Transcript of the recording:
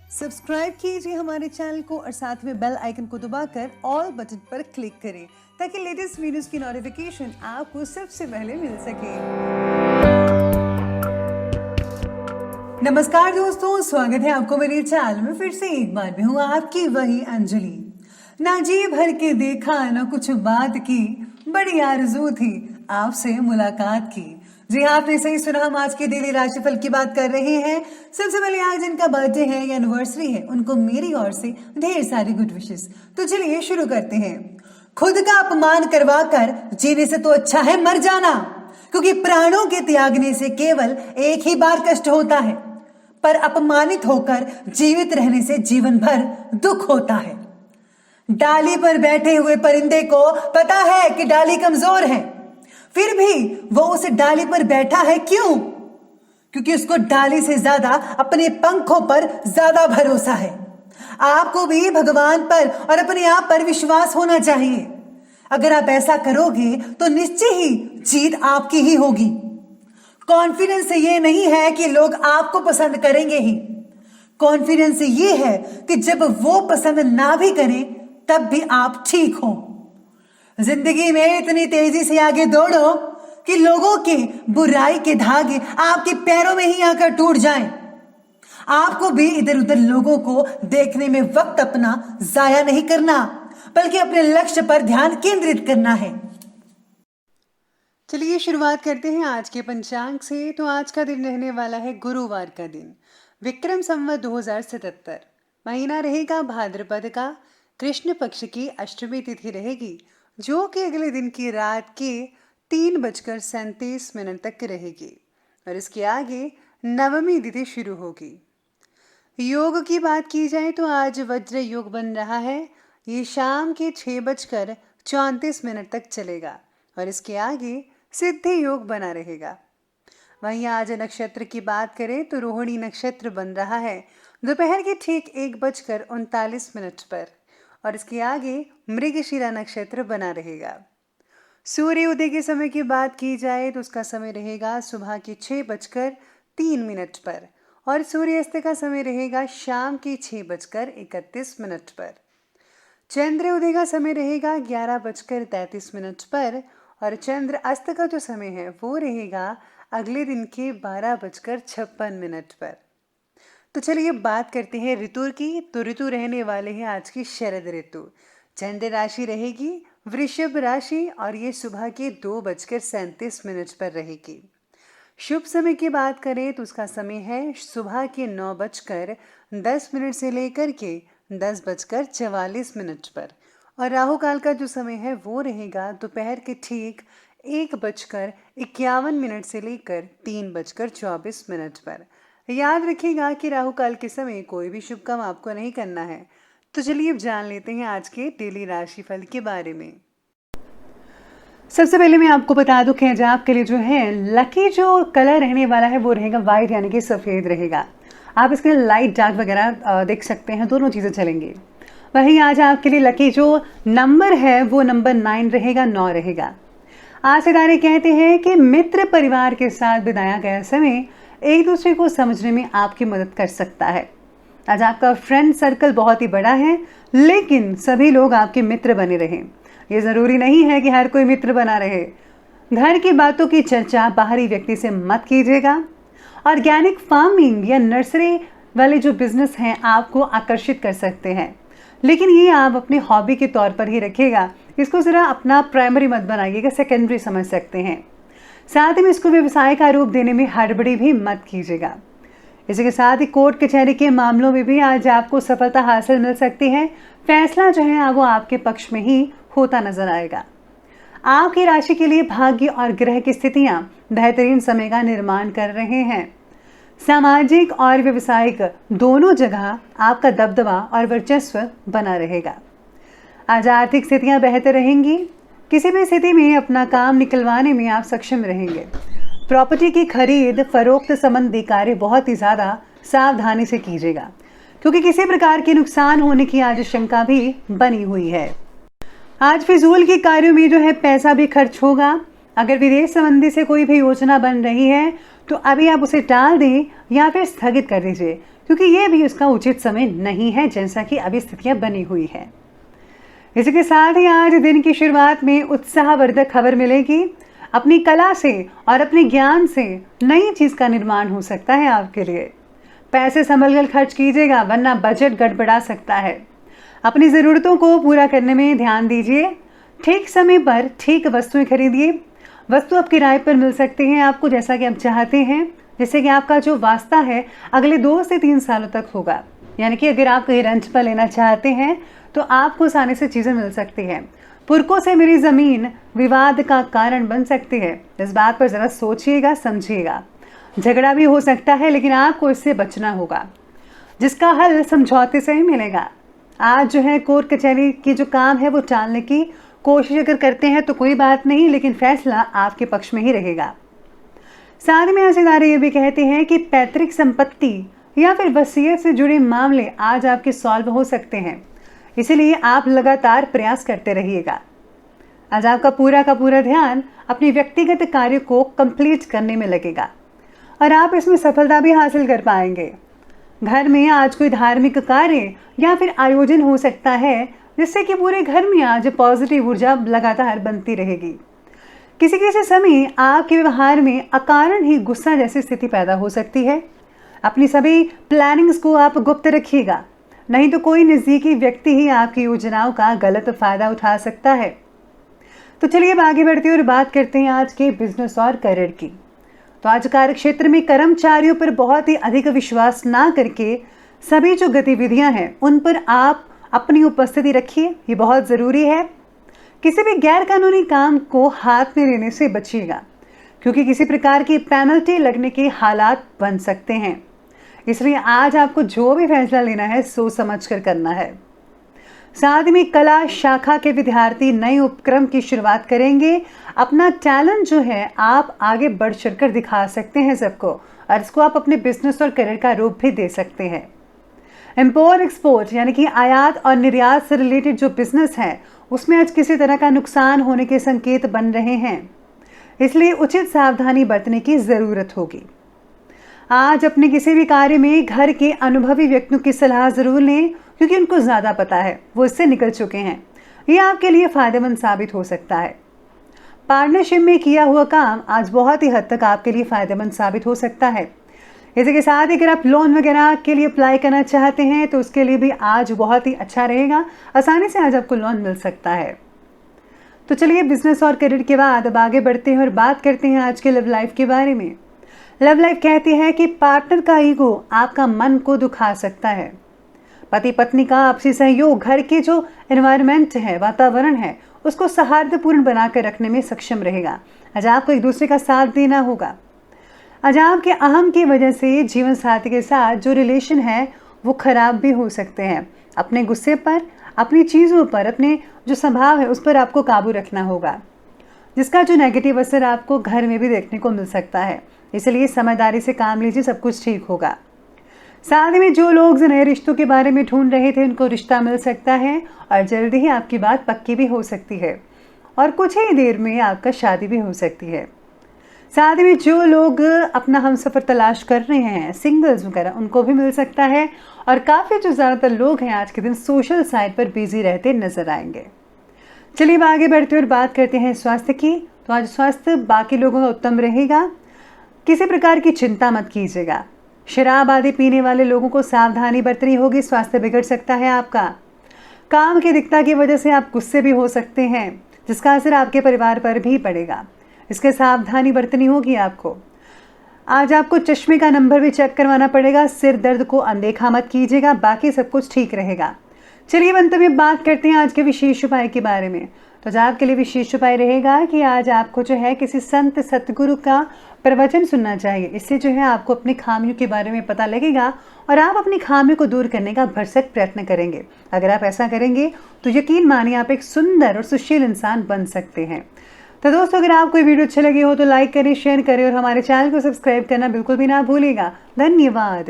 Subscribe कीजिए हमारे channel को और साथ में बेल आइकन को दबाकर ऑल बटन पर क्लिक करें ताकि लेटेस्ट वीडियोस की नोटिफिकेशन आपको सबसे पहले मिल सके। नमस्कार दोस्तों, स्वागत है आपको मेरे चैनल में। फिर से एक बार मैं हूँ आपकी वही अंजलि। ना जी भर के देखा ना कुछ बात की, बड़ी आरज़ू थी आपसे मुलाकात की। जी हाँ, आपने सही सुना, हम आज के डेली राशिफल की बात कर रहे हैं। सबसे पहले आज जिनका बर्थडे है या एनिवर्सरी है उनको मेरी ओर से ढेर सारी गुड विशेस। तो चलिए शुरू करते हैं। खुद का अपमान करवा कर जीने से तो अच्छा है मर जाना, क्योंकि प्राणों के त्यागने से केवल एक ही बार कष्ट होता है, पर अपमानित होकर जीवित रहने से जीवन भर दुख होता है। डाली पर बैठे हुए परिंदे को पता है कि डाली कमजोर है, फिर भी वो उस डाली पर बैठा है। क्यों? क्योंकि उसको डाली से ज्यादा अपने पंखों पर ज्यादा भरोसा है। आपको भी भगवान पर और अपने आप पर विश्वास होना चाहिए। अगर आप ऐसा करोगे तो निश्चय ही जीत आपकी ही होगी। कॉन्फिडेंस ये नहीं है कि लोग आपको पसंद करेंगे ही, कॉन्फिडेंस ये है कि जब वो पसंद ना भी करें तब भी आप ठीक हो। जिंदगी में इतनी तेजी से आगे दौड़ो कि लोगों के बुराई के धागे आपके पैरों में ही आकर टूट जाएं। आपको भी इधर उधर लोगों को देखने में वक्त अपना जाया नहीं करना, बल्कि अपने लक्ष्य पर ध्यान केंद्रित करना है। चलिए शुरुआत करते हैं आज के पंचांग से। तो आज का दिन रहने वाला है गुरुवार का दिन, विक्रम संवत 2077। महीना रहेगा भाद्रपद का, कृष्ण पक्ष की अष्टमी तिथि रहेगी, जो कि अगले दिन की रात के 3:37 तक रहेगी और इसके आगे नवमी तिथि शुरू होगी। योग की बात की जाए तो आज वज्र योग बन रहा है। ये शाम के 6:34 तक चलेगा और इसके आगे सिद्धि योग बना रहेगा। वहीं आज नक्षत्र की बात करें तो रोहिणी नक्षत्र बन रहा है दोपहर के ठीक 1:39 पर और इसके आगे मृगशिरा नक्षत्र बना रहेगा। सूर्य उदय के समय की बात की जाए तो उसका समय रहेगा सुबह के 6:03 पर और सूर्यास्त का समय रहेगा शाम के 6:31 पर। चंद्र उदय का समय रहेगा 11:33 पर और चंद्र अस्त का जो समय है वो रहेगा अगले दिन के 12:56 पर। तो चलिए बात करते हैं ऋतु की। तो ऋतु रहने वाले हैं आज की शरद ऋतु। चंद्र राशि रहेगी वृषभ राशि और ये सुबह के 2:37 पर रहेगी। शुभ समय की बात करें तो उसका समय है सुबह के 9:10 से लेकर के 10:44 पर और राहु काल का जो समय है वो रहेगा दोपहर के ठीक 1:51 से लेकर 3:24 पर। याद रखिएगा कि राहु काल के समय कोई भी शुभ काम आपको नहीं करना है। तो चलिए अब जान लेते हैं आज के डेली राशिफल के बारे में। सबसे पहले मैं आपको बता दूं कि आज आपके लिए जो है लकी जो कलर रहने वाला है वो रहेगा वाइट, यानी कि सफ़ेद रहेगा। आप इसके लाइट डार्क वगैरह देख सकते हैं, दोनों चीज़ें चलेंगी। वहीं आज आपके लिए लकी जो नंबर है वो नंबर 9 रहेगा, 9 रहेगा। आज सितारे कहते हैं कि मित्र परिवार के साथ बिताया गया समय एक दूसरे को समझने में आपकी मदद कर सकता है। आज आपका फ्रेंड सर्कल बहुत ही बड़ा है, लेकिन सभी लोग आपके मित्र बने रहें। ये ज़रूरी नहीं है कि हर कोई मित्र बना रहे। घर की बातों की चर्चा बाहरी व्यक्ति से मत कीजिएगा। ऑर्गेनिक फार्मिंग या नर्सरी वाले जो बिजनेस हैं आपको आकर्षित कर सकते हैं, लेकिन ये आप अपने हॉबी के तौर पर ही रखिएगा। इसको ज़रा अपना प्राइमरी मत बनाइएगा, सेकेंडरी समझ सकते हैं। साथ ही में इसको व्यवसाय का रूप देने में हड़बड़ी भी मत कीजिएगा। इसी के साथ ही कोर्ट कचहरी के मामलों में भी आज आपको सफलता हासिल मिल सकती है। फैसला जो है वो आपके पक्ष में ही होता नजर आएगा। आपकी राशि के लिए भाग्य और ग्रह की स्थितियां बेहतरीन समय का निर्माण कर रहे हैं। सामाजिक और व्यवसायिक दोनों जगह आपका दबदबा और वर्चस्व बना रहेगा। आज आर्थिक स्थितियां बेहतर रहेंगी। किसी भी स्थिति में अपना काम निकलवाने में आप सक्षम रहेंगे। प्रॉपर्टी की खरीद फरोख्त संबंधी कार्य बहुत ही ज़्यादा सावधानी से कीजिएगा, क्योंकि किसी प्रकार के नुकसान होने की आज शंका भी बनी हुई है। आज फिजूल के कार्यों में जो है पैसा भी खर्च होगा। अगर विदेश संबंधी से कोई भी योजना बन रही है तो अभी आप उसे टाल दें या फिर स्थगित कर दीजिए, क्योंकि ये भी उसका उचित समय नहीं है जैसा कि अभी स्थितियां बनी हुई है। इसी के साथ ही आज दिन की शुरुआत में उत्साहवर्धक खबर मिलेगी। अपनी कला से और अपने ज्ञान से नई चीज का निर्माण हो सकता है आपके लिए। पैसे संभल कर खर्च कीजिएगा, वरना बजट गड़बड़ा सकता है। अपनी ज़रूरतों को पूरा करने में ध्यान दीजिए। ठीक समय पर ठीक वस्तुएं खरीदिए। वस्तु आप किराए पर मिल सकती हैं आपको, जैसा कि आप चाहते हैं, जिससे कि आपका जो वास्ता है अगले 2 से 3 सालों तक होगा। यानी कि अगर आप कहीं रेंट पर लेना चाहते हैं तो आपको आसानी से चीज़ें मिल सकती हैं। पुरखों से मिली ज़मीन विवाद का कारण बन सकती है। इस बात पर ज़रा सोचिएगा, समझिएगा। झगड़ा भी हो सकता है, लेकिन आपको इससे बचना होगा, जिसका हल समझौते से ही मिलेगा। आज जो है कोर्ट कचहरी की जो काम है वो टालने की कोशिश अगर करते हैं तो कोई बात नहीं, लेकिन फैसला आपके पक्ष में ही रहेगा। साथ में सितारे ये भी कहते हैं कि पैतृक संपत्ति या फिर वसीयत से जुड़े मामले आज आपके सॉल्व हो सकते हैं, इसीलिए आप लगातार प्रयास करते रहिएगा। आज आपका पूरा का पूरा ध्यान अपने व्यक्तिगत कार्य को कंप्लीट करने में लगेगा और आप इसमें सफलता भी हासिल कर पाएंगे। घर में आज कोई धार्मिक कार्य या फिर आयोजन हो सकता है, जिससे कि पूरे घर में आज पॉजिटिव ऊर्जा लगातार बनती रहेगी। किसी किसी समय आपके व्यवहार में अकारण ही गुस्सा जैसी स्थिति पैदा हो सकती है। अपनी सभी प्लानिंग्स को आप गुप्त रखिएगा, नहीं तो कोई नज़दीकी व्यक्ति ही आपकी योजनाओं का गलत फायदा उठा सकता है। तो चलिए अब आगे बढ़ते हैं और बात करते हैं आज के बिजनेस और करियर की। तो आज कार्य क्षेत्र में कर्मचारियों पर बहुत ही अधिक विश्वास ना करके सभी जो गतिविधियां हैं उन पर आप अपनी उपस्थिति रखिए, ये बहुत ज़रूरी है। किसी भी गैर कानूनी काम को हाथ में लेने से बचिएगा, क्योंकि किसी प्रकार की पेनल्टी लगने के हालात बन सकते हैं। इसलिए आज आपको जो भी फैसला लेना है सोच समझ कर करना है। साथ में कला शाखा के विद्यार्थी नए उपक्रम की शुरुआत करेंगे। अपना टैलेंट जो है आप आगे बढ़ चढ़कर दिखा सकते हैं सबको, और इसको आप अपने बिजनेस और करियर का रूप भी दे सकते हैं। इम्पोर्ट एक्सपोर्ट यानी कि आयात और निर्यात से रिलेटेड जो बिजनेस है उसमें आज किसी तरह का नुकसान होने के संकेत बन रहे हैं, इसलिए उचित सावधानी बरतने की ज़रूरत होगी। आज अपने किसी भी कार्य में घर के अनुभवी व्यक्तियों की सलाह ज़रूर लें, क्योंकि उनको ज़्यादा पता है, वो इससे निकल चुके हैं। ये आपके लिए फ़ायदेमंद साबित हो सकता है। पार्टनरशिप में किया हुआ काम आज बहुत ही हद तक आपके लिए फ़ायदेमंद साबित हो सकता है। इसी के साथ अगर आप लोन वगैरह के लिए अप्लाई करना चाहते हैं तो उसके लिए भी आज बहुत ही अच्छा रहेगा। आसानी से आज आपको लोन मिल सकता है। तो चलिए बिजनेस और करियर के बाद अब आगे बढ़ते हैं और बात करते हैं आज के लव लाइफ के बारे में। लव लाइफ कहती है कि पार्टनर का ईगो आपका मन को दुखा सकता है। पति पत्नी का आपसी सहयोग घर के जो एनवायरनमेंट है, वातावरण है, उसको सौहार्दपूर्ण बनाकर रखने में सक्षम रहेगा। आज आपको एक दूसरे का साथ देना होगा। आज आपके अहम की वजह से जीवन साथी के साथ जो रिलेशन है वो खराब भी हो सकते हैं। अपने गुस्से पर, अपनी चीज़ों पर, अपने जो स्वभाव है उस पर आपको काबू रखना होगा, जिसका जो नेगेटिव असर आपको घर में भी देखने को मिल सकता है। इसलिए समझदारी से काम लीजिए, सब कुछ ठीक होगा। साथ में जो लोग नए रिश्तों के बारे में ढूंढ रहे थे उनको रिश्ता मिल सकता है और जल्दी ही आपकी बात पक्की भी हो सकती है और कुछ ही देर में आपका शादी भी हो सकती है। साथ में जो लोग अपना हमसफ़र तलाश कर रहे हैं, सिंगल्स वगैरह, उनको भी मिल सकता है। और काफ़ी जो ज़्यादातर लोग हैं आज के दिन सोशल साइट पर बिजी रहते नजर आएंगे। चलिए अब आगे बढ़ते और बात करते हैं स्वास्थ्य की। तो आज स्वास्थ्य बाकी लोगों का उत्तम रहेगा। किसी प्रकार की चिंता मत कीजिएगा। शराब आदि पीने वाले लोगों को सावधानी बरतनी होगी, स्वास्थ्य बिगड़ सकता है आपका। काम की अधिकता की वजह से आप गुस्से भी हो सकते हैं, जिसका असर आपके परिवार पर भी पड़ेगा। इसके सावधानी बरतनी होगी आपको। आज आपको चश्मे का नंबर भी चेक करवाना पड़ेगा। सिर दर्द को अनदेखा मत कीजिएगा, बाकी सब कुछ ठीक रहेगा। चलिए अंत में बात करते हैं आज के विशेष उपाय के बारे में। तो आज आपके लिए विशेष उपाय रहेगा कि आज आपको जो है किसी संत सतगुरु का प्रवचन सुनना चाहिए। इससे जो है आपको अपनी खामियों के बारे में पता लगेगा और आप अपनी खामियों को दूर करने का भरसक प्रयत्न करेंगे। अगर आप ऐसा करेंगे तो यकीन मानिए आप एक सुंदर और सुशील इंसान बन सकते हैं। तो दोस्तों, अगर आपको वीडियो अच्छी लगी हो तो लाइक करें, शेयर करें और हमारे चैनल को सब्सक्राइब करना बिल्कुल भी ना भूलिएगा। धन्यवाद।